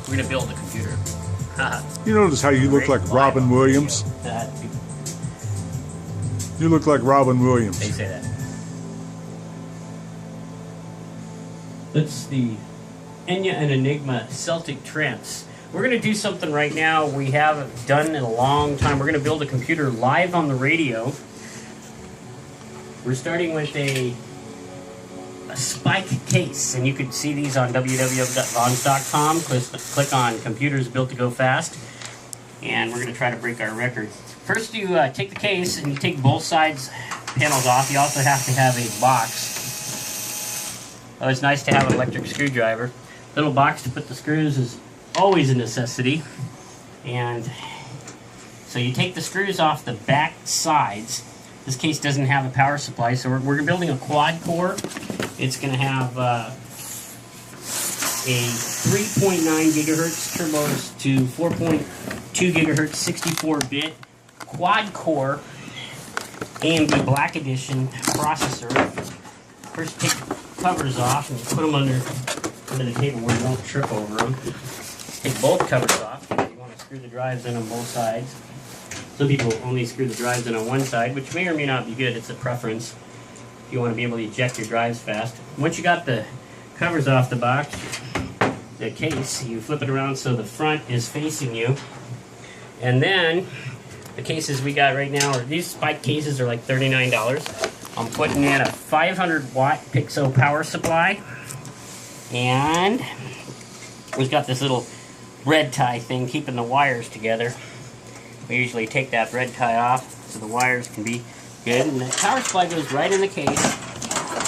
We're going to build a computer. You notice how you look like Robin Williams? You look like Robin Williams. They say that. That's the Enya and Enigma Celtic Trance. We're going to do something right now we haven't done in a long time. We're going to build a computer live on the radio. We're starting with a spike case, and you can see these on www.vaughns.com. Click on Computers Built to Go Fast, and we're going to try to break our record. First, you take the case and you take both sides panels off. You also have to have a box. Oh, it's nice to have an electric screwdriver. Little box to put the screws is always a necessity. And so you take the screws off the back sides. This case doesn't have a power supply, so we're building a quad core. It's going to have a 3.9 gigahertz turbos to 4.2 gigahertz 64-bit quad core AMD Black Edition processor. First, take the covers off and put them under the table where you won't trip over them. Take both covers off. You want to screw the drives in on both sides. Some people only screw the drives in on one side, which may or may not be good. It's a preference if you want to be able to eject your drives fast. Once you got the covers off the box, the case, you flip it around so the front is facing you. And then the cases we got right now, these spike cases are like $39. I'm putting in a 500 watt Pixo power supply. And we've got this little red tie thing keeping the wires together. We usually take that red tie off so the wires can be good. And the power supply goes right in the case.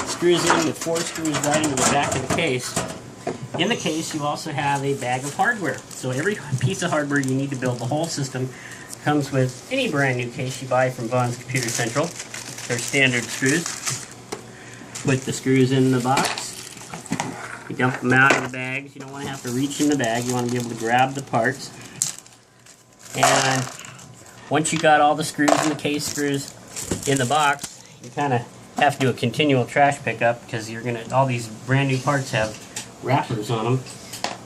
Screws in with 4 screws right into the back of the case. In the case, you also have a bag of hardware. So every piece of hardware you need to build the whole system comes with any brand new case you buy from Vaughn's Computer Central. They're standard screws. Put the screws in the box. You dump them out of the bags. You don't want to have to reach in the bag. You want to be able to grab the parts. And once you got all the screws in the case screws in the box, you kind of have to do a continual trash pickup because you're gonna all these brand new parts have wrappers on them.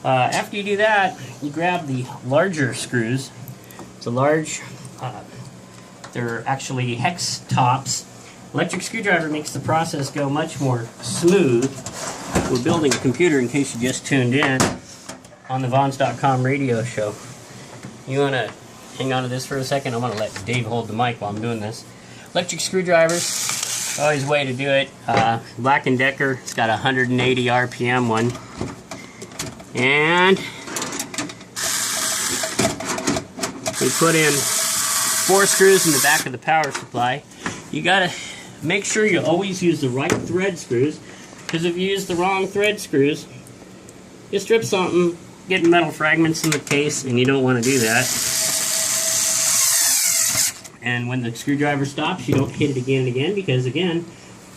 After you do that, you grab the larger screws. It's a large, they're actually hex tops. Electric screwdriver makes the process go much more smooth. We're building a computer, in case you just tuned in, on the Vaughns.com radio show. You want to hang on to this for a second? I'm going to let Dave hold the mic while I'm doing this. Electric screwdrivers, always a way to do it. Black & Decker, it's got a 180 RPM one. And we put in 4 screws in the back of the power supply. You got to make sure you always use the right thread screws, because if you use the wrong thread screws, you strip something, get metal fragments in the case, and you don't want to do that. And when the screwdriver stops, you don't hit it again and again, because again,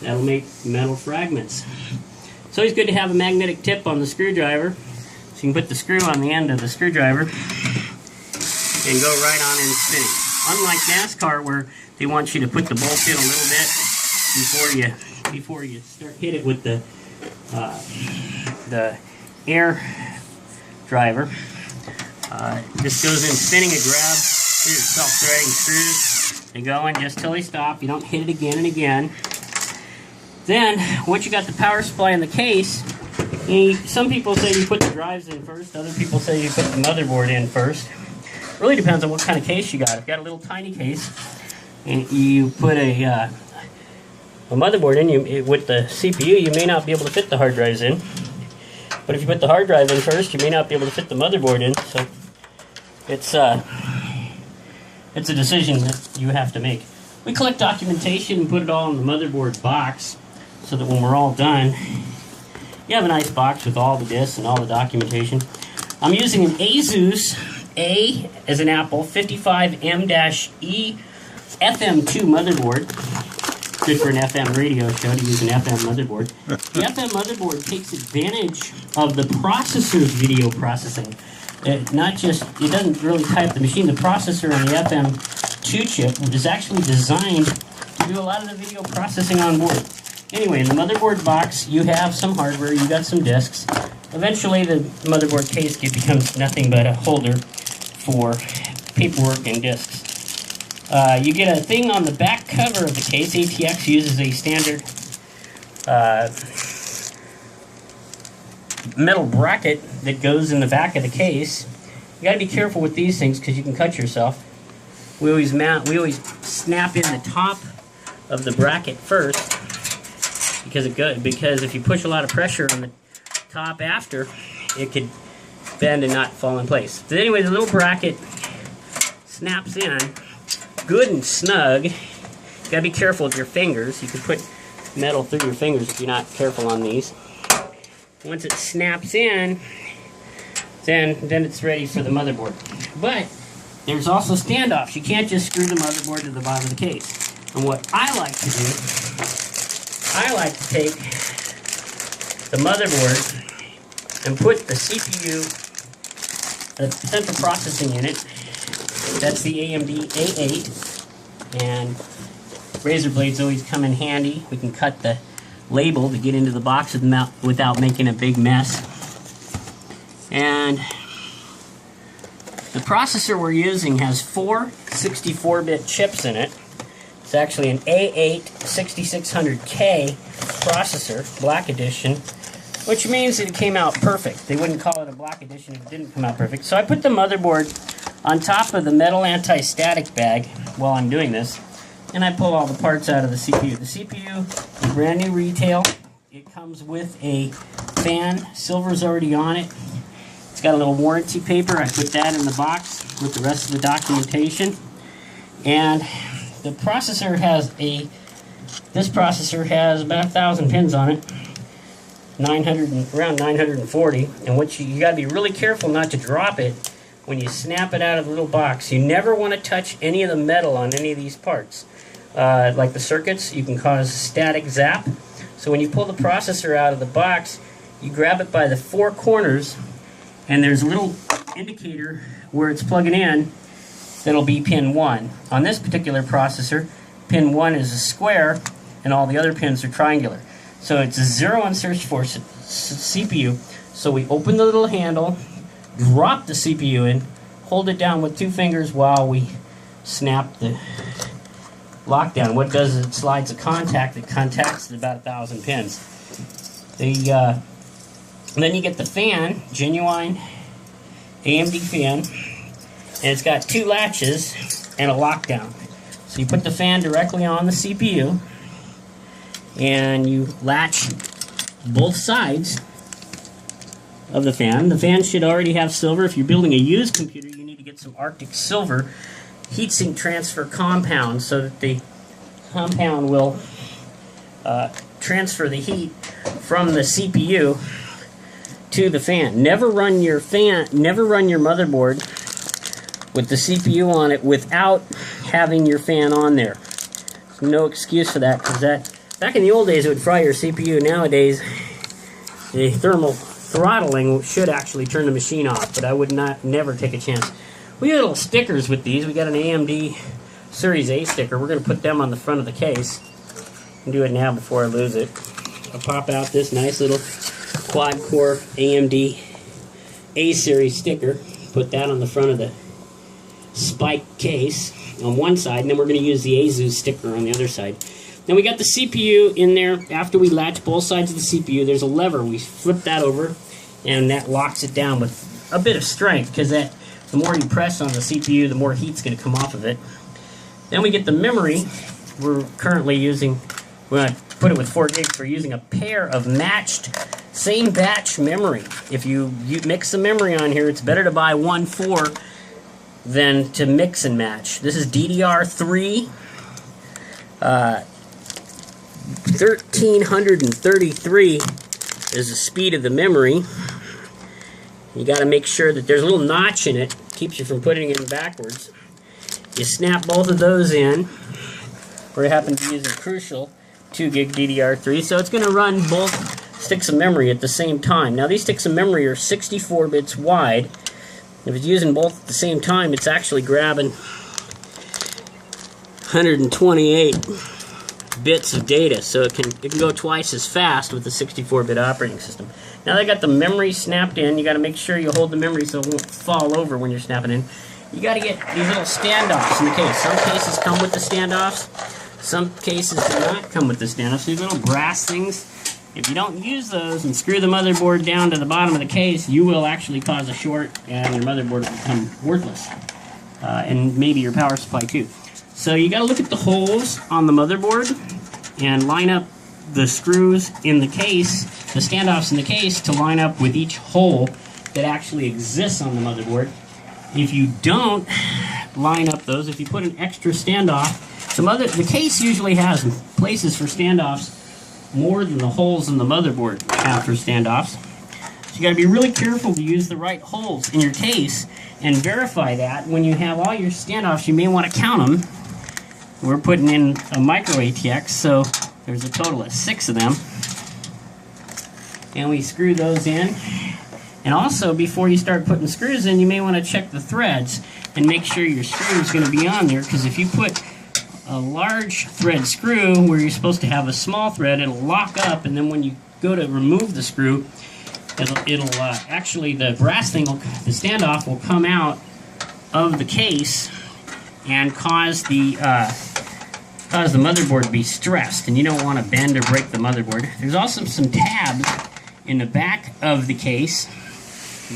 that'll make metal fragments. It's always good to have a magnetic tip on the screwdriver, so you can put the screw on the end of the screwdriver and go right on in spinning. Unlike NASCAR, where they want you to put the bolt in a little bit before you start hit it with the air driver. This goes in spinning. It grabs these self-threading screws. They go in just till they stop. You don't hit it again and again. Then, once you got the power supply in the case, some people say you put the drives in first. Other people say you put the motherboard in first. Really depends on what kind of case you got. If you got a little tiny case, and you put a motherboard in, with the CPU, you may not be able to fit the hard drives in. But if you put the hard drive in first, you may not be able to fit the motherboard in. So it's a decision that you have to make. We collect documentation and put it all in the motherboard box, so that when we're all done, you have a nice box with all the discs and all the documentation. I'm using an Asus A as an Apple 55M-E FM2 motherboard. Good for an FM radio show to use an FM motherboard. The FM motherboard takes advantage of the processor's video processing. It doesn't really tie up the machine. The processor on the FM2 chip is actually designed to do a lot of the video processing on board. Anyway, in the motherboard box, you have some hardware, you got some discs, eventually the motherboard case becomes nothing but a holder for paperwork and discs. You get a thing on the back cover of the case. ATX uses a standard metal bracket that goes in the back of the case. You got to be careful with these things because you can cut yourself. We always snap in the top of the bracket first because if you push a lot of pressure on the top after, it could bend and not fall in place. But anyway, the little bracket snaps in good and snug. You gotta be careful with your fingers. You can put metal through your fingers if you're not careful on these. Once it snaps in, then it's ready for the motherboard. But there's also standoffs. You can't just screw the motherboard to the bottom of the case. And what I like to do, I like to take the motherboard and put the CPU, the central processing unit, that's the AMD A8, and razor blades always come in handy. We can cut the label to get into the box without making a big mess. And the processor we're using has 4 64-bit chips in it. It's actually an A8 6600K processor, Black Edition, which means that it came out perfect. They wouldn't call it a Black Edition if it didn't come out perfect. So I put the motherboard on top of the metal anti-static bag while I'm doing this, and I pull all the parts out of the CPU. The CPU is brand new retail. It comes with a fan. Silver's already on it. It's got a little warranty paper. I put that in the box with the rest of the documentation. And the processor has this processor has about 1,000 pins on it, around 940. And what you got to be really careful not to drop it when you snap it out of the little box. You never want to touch any of the metal on any of these parts. Like the circuits, you can cause static zap. So when you pull the processor out of the box, you grab it by the 4 corners, and there's a little indicator where it's plugging in that'll be pin 1. On this particular processor, pin 1 is a square, and all the other pins are triangular. So it's a 0 on search for CPU. So we open the little handle, drop the CPU in, hold it down with 2 fingers while we snap the lockdown. What it does is it slides a contact that contacts about 1,000 pins. And then you get the fan, genuine AMD fan, and it's got 2 latches and a lockdown. So you put the fan directly on the CPU, and you latch both sides of the fan. The fan should already have silver. If you're building a used computer, you need to get some Arctic silver heatsink transfer compound so that the compound will transfer the heat from the CPU to the fan. Never run your motherboard with the CPU on it without having your fan on there. There's no excuse for that, because back in the old days it would fry your CPU. Nowadays the thermal throttling should actually turn the machine off, but I would never take a chance. We got little stickers with these. We got an AMD Series A sticker. We're going to put them on the front of the case. I'll do it now before I lose it. I'll pop out this nice little quad-core AMD A-Series sticker. Put that on the front of the spike case on one side, and then we're going to use the ASUS sticker on the other side. Now we got the CPU in there. After we latch both sides of the CPU, there's a lever. We flip that over, and that locks it down with a bit of strength, because the more you press on the CPU, the more heat's going to come off of it. Then we get the memory. We're currently using, we're going to put it with 4 gigs. We're using a pair of matched, same batch memory. If you mix the memory on here, it's better to buy 1.4 than to mix and match. This is DDR3. 1333 is the speed of the memory. You got to make sure that there's a little notch in it. Keeps you from putting it in backwards. You snap both of those in. We happen to use a crucial 2 gig DDR3, so it's going to run both sticks of memory at the same time. Now these sticks of memory are 64 bits wide. If it's using both at the same time, it's actually grabbing 128 bits of data, so it can go twice as fast with the 64-bit operating system. Now they got the memory snapped in. You got to make sure you hold the memory so it won't fall over when you're snapping in. You got to get these little standoffs in the case. Some cases come with the standoffs. Some cases do not come with the standoffs. These little brass things, if you don't use those and screw the motherboard down to the bottom of the case, you will actually cause a short and your motherboard will become worthless. And maybe your power supply too. So you got to look at the holes on the motherboard and line up the screws in the case, the standoffs in the case, to line up with each hole that actually exists on the motherboard. If you don't line up those, if you put an extra standoff, the case usually has places for standoffs more than the holes in the motherboard have for standoffs. So you got to be really careful to use the right holes in your case and verify that. When you have all your standoffs, you may want to count them. We're putting in a micro ATX, so there's a total of 6 of them. And we screw those in. And also, before you start putting screws in, you may want to check the threads and make sure your screw is going to be on there, because if you put a large thread screw where you're supposed to have a small thread, it'll lock up, and then when you go to remove the screw, it'll actually, the brass thing, the standoff will come out of the case and cause the motherboard to be stressed, and you don't want to bend or break the motherboard. There's also some tabs in the back of the case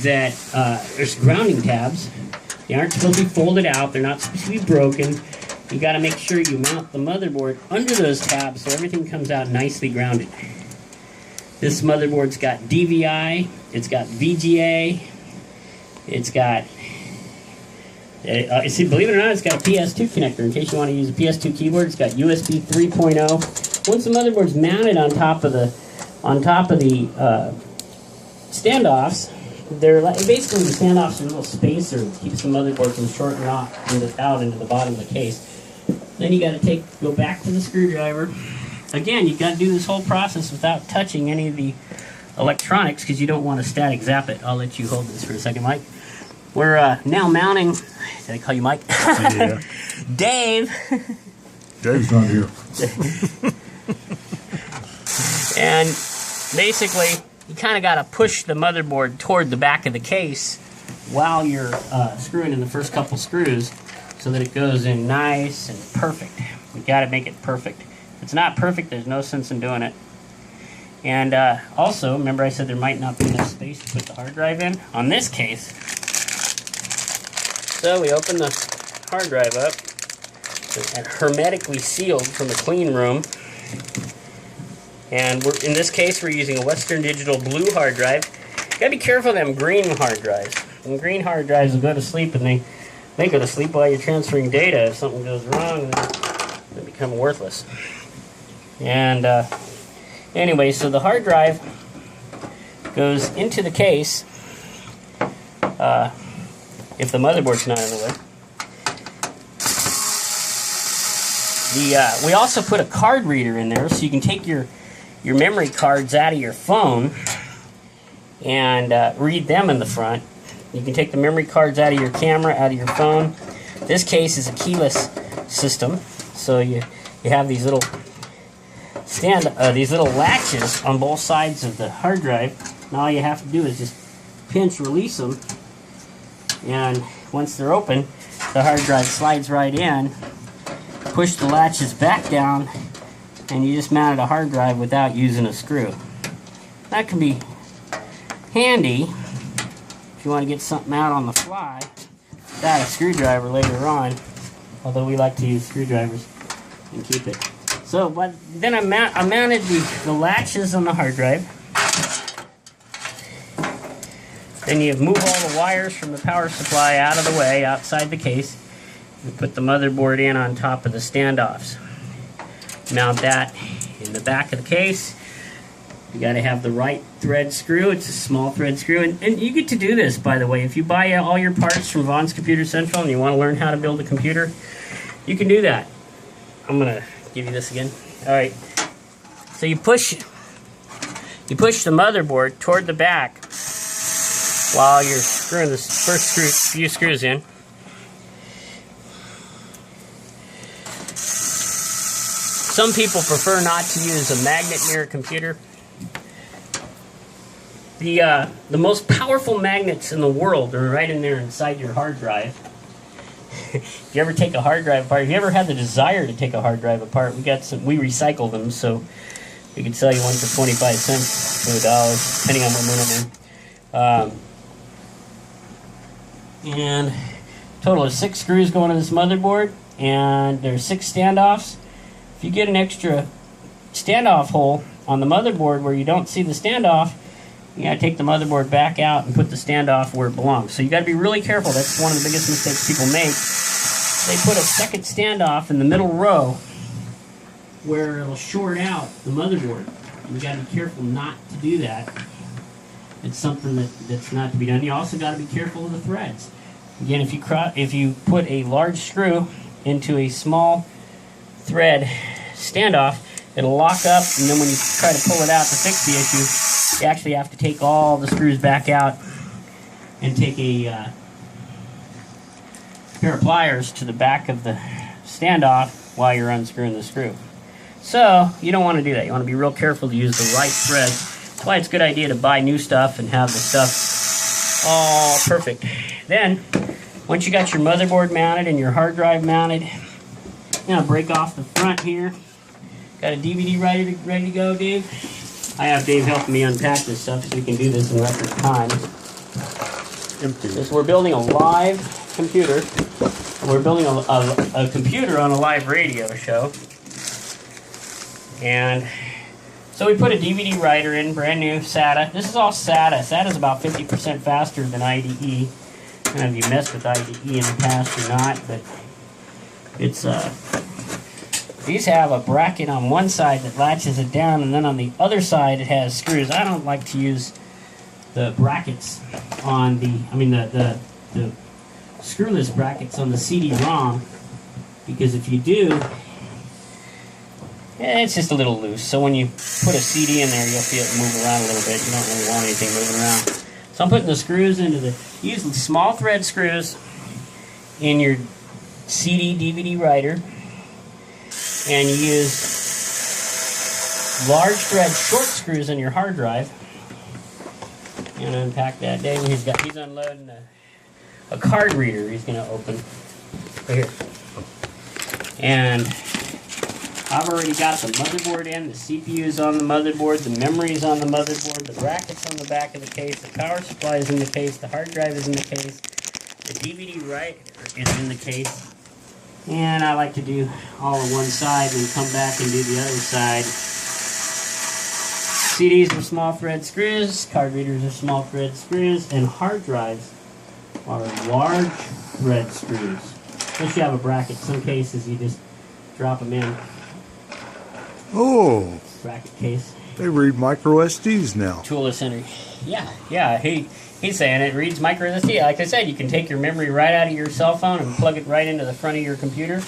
that there's grounding tabs. They aren't supposed to be folded out. They're not supposed to be broken. You got to make sure you mount the motherboard under those tabs so everything comes out nicely grounded. This motherboard's got DVI, it's got VGA, it's got, see, believe it or not, it's got a PS2 connector in case you want to use a PS2 keyboard. It's got USB 3.0. Once the motherboard's mounted on top of the standoffs, they're like, basically the standoffs are a little spacer that keeps the motherboard from shorting off out into the bottom of the case. Then you got to go back to the screwdriver. Again, you got to do this whole process without touching any of the electronics because you don't want to static zap it. I'll let you hold this for a second, Mike. We're now mounting. Did I call you Mike? Yeah. Dave. Dave's not here. And basically, you kind of got to push the motherboard toward the back of the case while you're screwing in the first couple screws so that it goes in nice and perfect. You got to make it perfect. If it's not perfect, there's no sense in doing it. And also, remember I said there might not be enough space to put the hard drive in? On this case, so we open the hard drive up, and hermetically sealed from a clean room. And in this case, we're using a Western Digital blue hard drive. You gotta be careful of them green hard drives. And green hard drives will go to sleep, and they go to sleep while you're transferring data. If something goes wrong, they become worthless. And anyway, so the hard drive goes into the case if the motherboard's not in the way. We also put a card reader in there, so you can take your memory cards out of your phone and read them in the front. You can take the memory cards out of your camera, out of your phone. This case is a keyless system, so you have these little these little latches on both sides of the hard drive. And all you have to do is just pinch, release them, and once they're open, the hard drive slides right in. Push the latches back down, and you just mounted a hard drive without using a screw. That can be handy if you want to get something out on the fly without a screwdriver later on, although we like to use screwdrivers and keep it. So, but then I mounted the latches on the hard drive. Then you move all the wires from the power supply out of the way, outside the case, and put the motherboard in on top of the standoffs. Mount that in the back of the case. You got to have the right thread screw. It's a small thread screw. And you get to do this, by the way. If you buy all your parts from Vaughn's Computer Central and you want to learn how to build a computer, you can do that. I'm going to give you this again. All right. So you push the motherboard toward the back while you're screwing the first few screws in. Some people prefer not to use a magnet near a computer. The most powerful magnets in the world are right in there inside your hard drive. If you ever take a hard drive apart, if you ever had the desire to take a hard drive apart, we recycle them, so we could sell you one for 25 cents to $1, depending on what one in. And total of 6 screws going to this motherboard, and there's 6 standoffs. If you get an extra standoff hole on the motherboard where you don't see the standoff, you gotta take the motherboard back out and put the standoff where it belongs. So you gotta be really careful. That's one of the biggest mistakes people make. They put a second standoff in the middle row where it'll short out the motherboard. You gotta be careful not to do that. It's something that's not to be done. You also gotta be careful of the threads. Again, if you put a large screw into a small thread standoff, it'll lock up, and then when you try to pull it out to fix the issue, you actually have to take all the screws back out and take a pair of pliers to the back of the standoff while you're unscrewing the screw. So you don't want to do that. You want to be real careful to use the right thread. That's why it's a good idea to buy new stuff and have the stuff all perfect. Then, once you got your motherboard mounted and your hard drive mounted, you're going to break off the front here. Got a DVD ready to go, Dave? I have Dave helping me unpack this stuff so we can do this in record time. Empty. So we're building a live computer. We're building a computer on a live radio show. And so we put a DVD writer in, brand new SATA. This is all SATA. SATA is about 50% faster than IDE. I don't know if you messed with IDE in the past or not, but it's these have a bracket on one side that latches it down, and then on the other side it has screws. I don't like to use the brackets on the screwless brackets on the CD-ROM, because if you do, it's just a little loose. So when you put a CD in there, you'll feel it move around a little bit. You don't really want anything moving around. So I'm putting the screws into use small thread screws in your CD DVD writer, and you use large thread short screws in your hard drive. And unpack that. Dave, he's unloading a card reader he's going to open right here. And I've already got the motherboard in, the CPU's on the motherboard, the memory's on the motherboard, the bracket's on the back of the case, the power supply is in the case, the hard drive is in the case, the DVD writer is in the case. And I like to do all on one side and then come back and do the other side. CDs are small thread screws, card readers are small thread screws, and hard drives are large thread screws. Unless you have a bracket. Some cases you just drop them in. Oh, Bracket case. they read micro SDs now. Toolless entry. Yeah. He's saying it reads micro SD. Like I said, you can take your memory right out of your cell phone and plug it right into the front of your computer.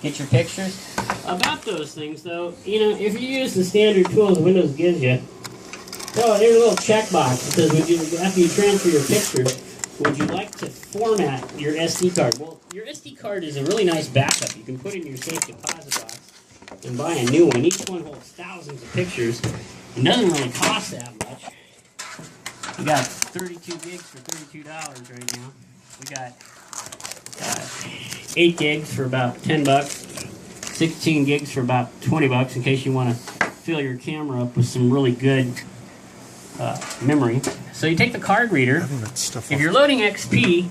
Get your pictures. About those things, though, if you use the standard tools Windows gives you, there's a little checkbox that says, after you transfer your pictures, would you like to format your SD card? Well, your SD card is a really nice backup. You can put it in your safe deposit box and buy a new one. Each one holds thousands of pictures. It doesn't really cost that much. We got 32 gigs for $32 right now. We got 8 gigs for about $10. 16 gigs for about $20 in case you want to fill your camera up with some really good memory. So you take the card reader. If you're loading XP,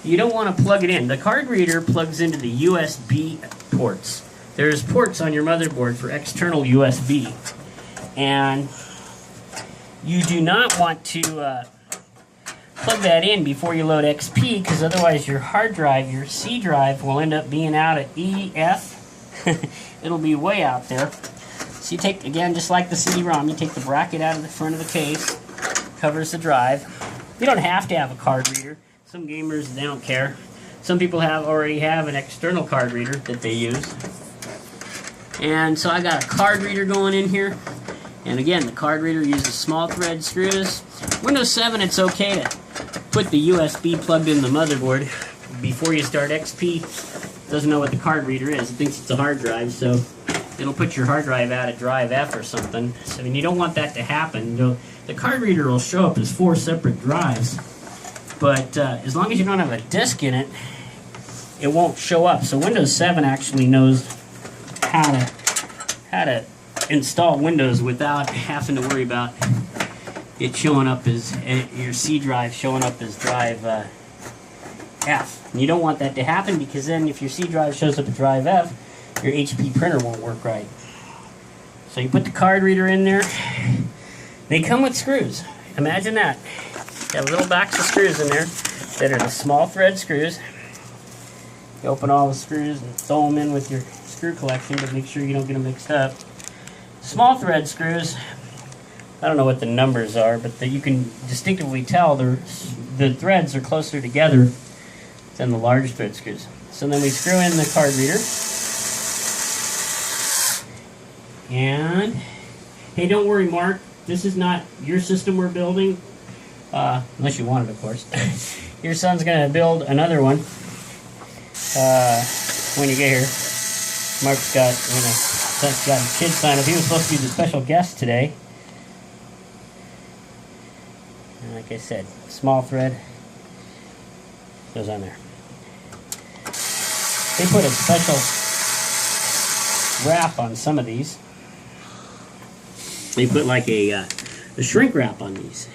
you don't want to plug it in. The card reader plugs into the USB ports. There's ports on your motherboard for external USB. And you do not want to plug that in before you load XP, because otherwise your hard drive, your C drive, will end up being out at EF. It'll be way out there. So you take, again, just like the CD-ROM, you take the bracket out of the front of the case, covers the drive. You don't have to have a card reader. Some gamers, they don't care. Some people already have an external card reader that they use. And so I got a card reader going in here. And again, the card reader uses small thread screws. Windows 7, it's okay to put the USB plugged in the motherboard before you start XP. Doesn't know what the card reader is. It thinks it's a hard drive, so it'll put your hard drive out at drive F or something. So, I mean, you don't want that to happen. The card reader will show up as 4 separate drives, but as long as you don't have a disk in it, it won't show up. So Windows 7 actually knows how to install Windows without having to worry about it showing up as your C drive showing up as drive F. And you don't want that to happen, because then if your C drive shows up at drive F, your HP printer won't work right. So you put the card reader in there. They come with screws. Imagine that. You have a little box of screws in there that are the small thread screws. You open all the screws and throw them in with your screw collection, but make sure you don't get them mixed up. Small thread screws, I don't know what the numbers are, but you can distinctively tell the threads are closer together than the large thread screws. So then we screw in the card reader. And, hey, don't worry, Mark, this is not your system we're building, unless you want it, of course. Your son's going to build another one when you get here. Mark's got, got a kid sign up. He was supposed to be the special guest today. And like I said, small thread goes on there. They put a special wrap on some of these. They put like a shrink wrap on these.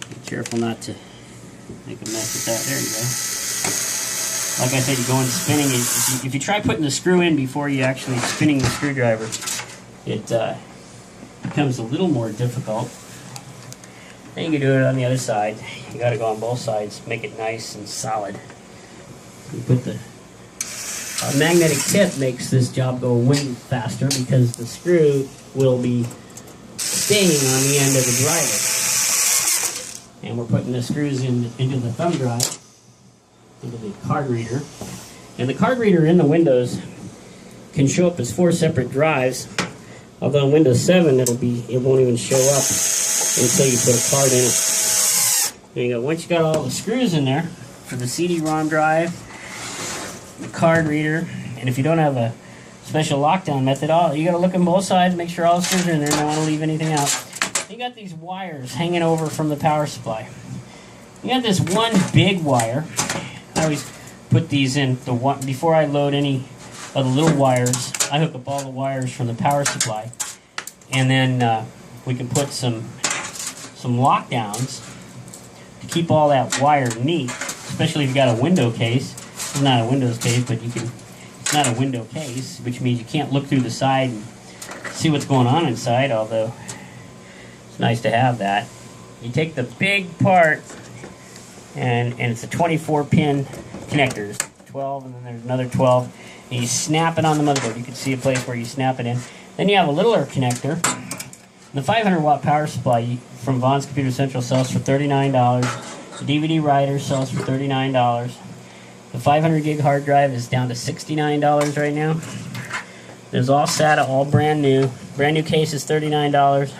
Be careful not to make a mess with that. There you go. Like I said, you go in spinning. If you try putting the screw in before you actually spinning the screwdriver, it becomes a little more difficult. Then you can do it on the other side. You got to go on both sides, make it nice and solid. You put the magnetic tip makes this job go way faster, because the screw will be staying on the end of the driver. And we're putting the screws into the thumb drive, into the card reader. And the card reader in the Windows can show up as 4 separate drives, although in Windows 7 it won't even show up until you put a card in it. There you go. Once you got all the screws in there for the CD-ROM drive, the card reader, and if you don't have a special lockdown method, you got to look on both sides, make sure all the screws are in there, and don't want to leave anything out. You got these wires hanging over from the power supply. You got this one big wire. I always put these in before I load any of the little wires. I hook up all the wires from the power supply, and then we can put some lockdowns to keep all that wire neat, especially if you got a window case. It's not a Windows case, but it's not a window case, which means you can't look through the side and see what's going on inside, although it's nice to have that. You take the big part, and it's a 24-pin connectors, 12, and then there's another 12, and you snap it on the motherboard. You can see a place where you snap it in. Then you have a littler connector. The 500-watt power supply from Vaughn's Computer Central sells for $39. The DVD writer sells for $39. The 500 gig hard drive is down to $69 right now. There's all SATA, all brand new. Brand new case is $39.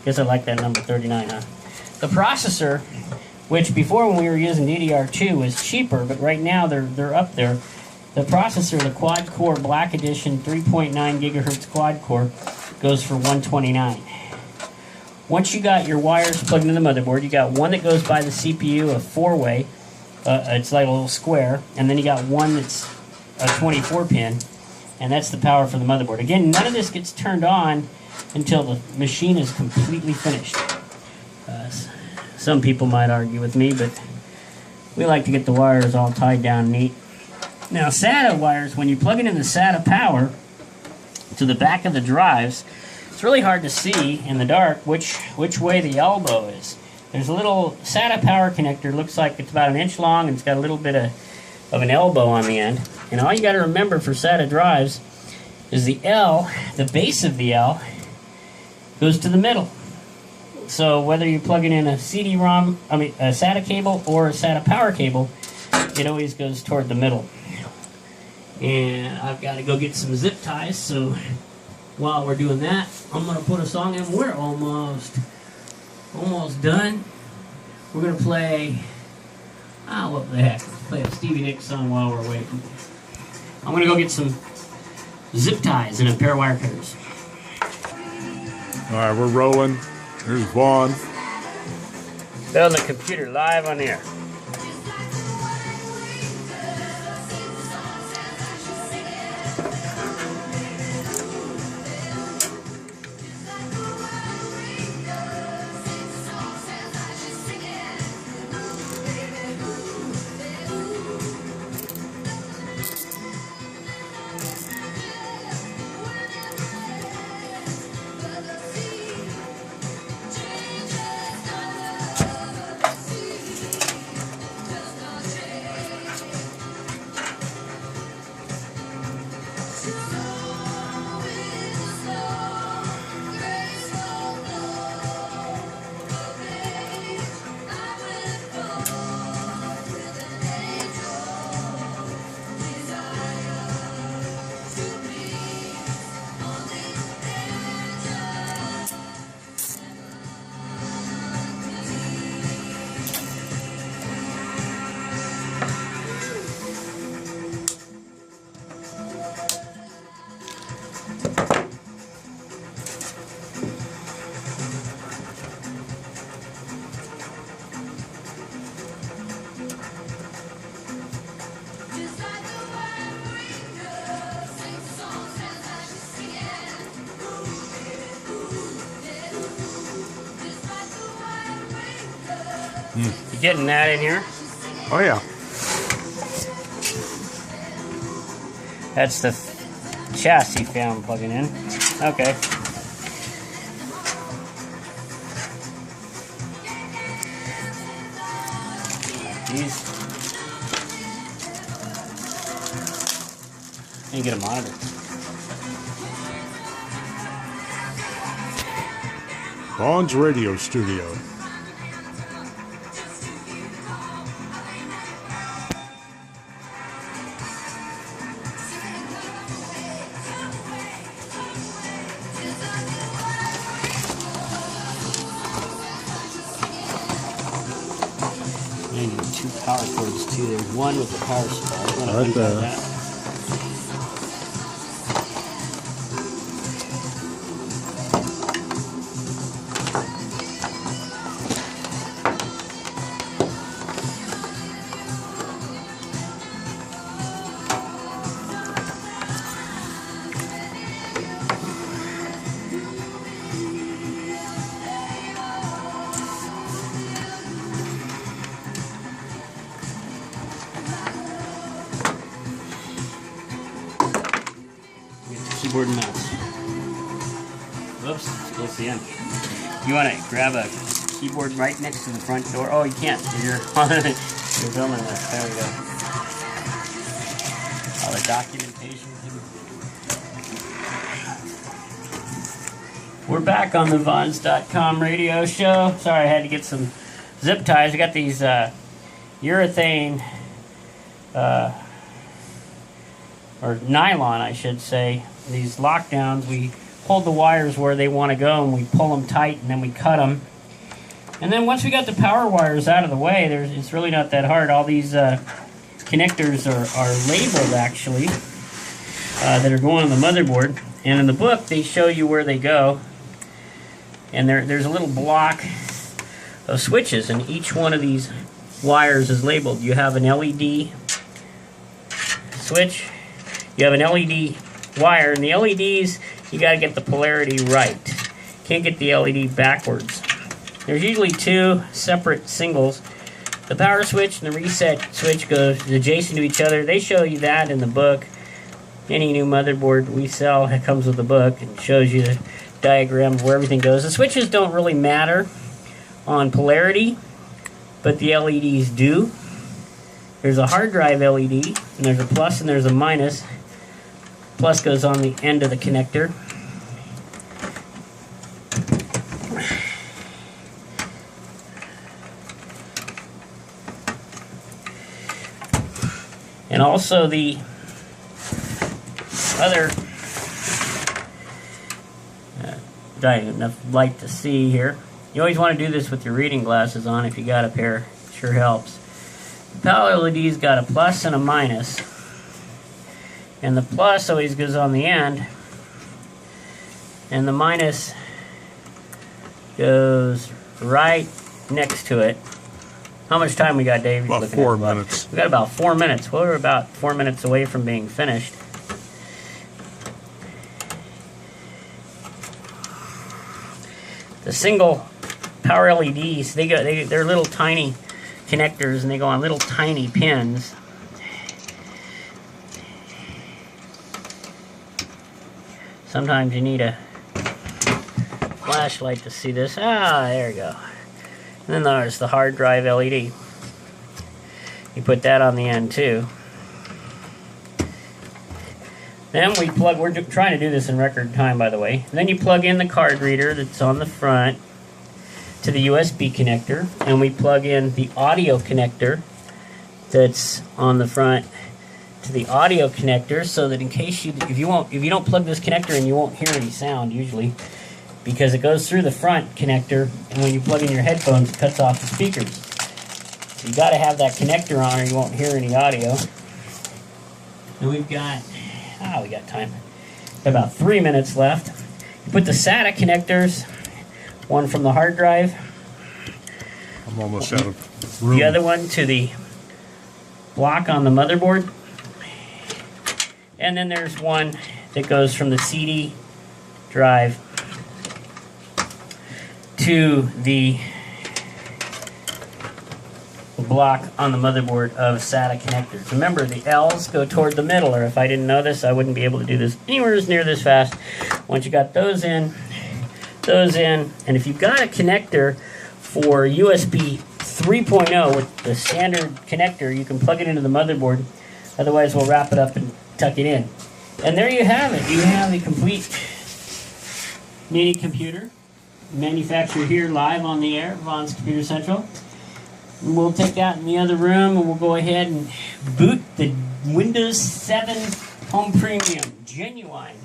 Guess I like that number, 39, huh? The processor, which before when we were using DDR2 was cheaper, but right now they're up there. The processor, the quad core Black Edition 3.9 gigahertz quad core, goes for $129. Once you got your wires plugged into the motherboard, you got one that goes by the CPU, a 4-way. It's like a little square, and then you got one that's a 24-pin, and that's the power for the motherboard. Again, none of this gets turned on until the machine is completely finished. Some people might argue with me, but we like to get the wires all tied down neat. Now, SATA wires, when you plug it in the SATA power to the back of the drives, it's really hard to see in the dark which way the elbow is. There's a little SATA power connector, looks like it's about 1 inch long, and it's got a little bit of an elbow on the end. And all you got to remember for SATA drives is the L, the base of the L, goes to the middle. So whether you're plugging in a CD-ROM, a SATA cable or a SATA power cable, it always goes toward the middle. And I've got to go get some zip ties, so while we're doing that, I'm going to put a song in. We're almost done. We're going to play, what the heck, let's play a Stevie Nicks song while we're waiting. I'm going to go get some zip ties and a pair of wire cutters. All right, we're rolling. Here's Vaughn. Building the computer live on air. You getting that in here? Oh, yeah. That's the chassis fan plugging in. Okay. These. And get a monitor. Vaughn's radio studio. I need two power cords too. There's one with the power supply. Right there. Keyboard and mouse. Whoops, close the end. You want to grab a keyboard right next to the front door? Oh, you can't. You're on it. You're filming this. There we go. All the documentation. We're back on the Vaughns.com radio show. Sorry, I had to get some zip ties. I got these urethane or nylon, I should say. These lockdowns, we hold the wires where they want to go and we pull them tight and then we cut them. And then once we got the power wires out of the way, it's really not that hard. All these connectors are labeled actually that are going on the motherboard. And in the book, they show you where they go. And there's a little block of switches, and each one of these wires is labeled. You have an LED switch, you have an LED wire, and the LEDs, you got to get the polarity right. Can't get the LED backwards. There's usually two separate singles. The power switch and the reset switch goes adjacent to each other. They show you that in the book. Any new motherboard we sell comes with a book and shows you the diagram of where everything goes. The switches don't really matter on polarity, but the LEDs do. There's a hard drive LED, and there's a plus and there's a minus. Plus goes on the end of the connector. And also the other not enough light to see here. You always want to do this with your reading glasses on if you got a pair. It sure helps. The power LED's got a plus and a minus. And the plus always goes on the end. And the minus goes right next to it. How much time we got, Dave? About 4 minutes. We got about 4 minutes. Well, we're about 4 minutes away from being finished. The single power LEDs, they're little tiny connectors, and they go on little tiny pins. Sometimes you need a flashlight to see this. Ah, there we go. And then there's the hard drive LED. You put that on the end too. Then we plug, we're trying to do this in record time, by the way. And then you plug in the card reader that's on the front to the USB connector, and we plug in the audio connector that's on the front to the audio connector, so that in case if you don't plug this connector in, you won't hear any sound usually, because it goes through the front connector, and when you plug in your headphones, it cuts off the speakers. So you got to have that connector on, or you won't hear any audio. And we've got we got time. About 3 minutes left. You put the SATA connectors, one from the hard drive. I'm almost out of room. The other one to the block on the motherboard. And then there's one that goes from the CD drive to the block on the motherboard of SATA connectors. Remember, the L's go toward the middle, or if I didn't know this, I wouldn't be able to do this anywhere near this fast. Once you got those in, and if you've got a connector for USB 3.0 with the standard connector, you can plug it into the motherboard. Otherwise, we'll wrap it up and tuck it in. And there you have it. You have a complete mini computer manufactured here live on the air, Vaughn's Computer Central. And we'll take that in the other room, and we'll go ahead and boot the Windows 7 Home Premium Genuine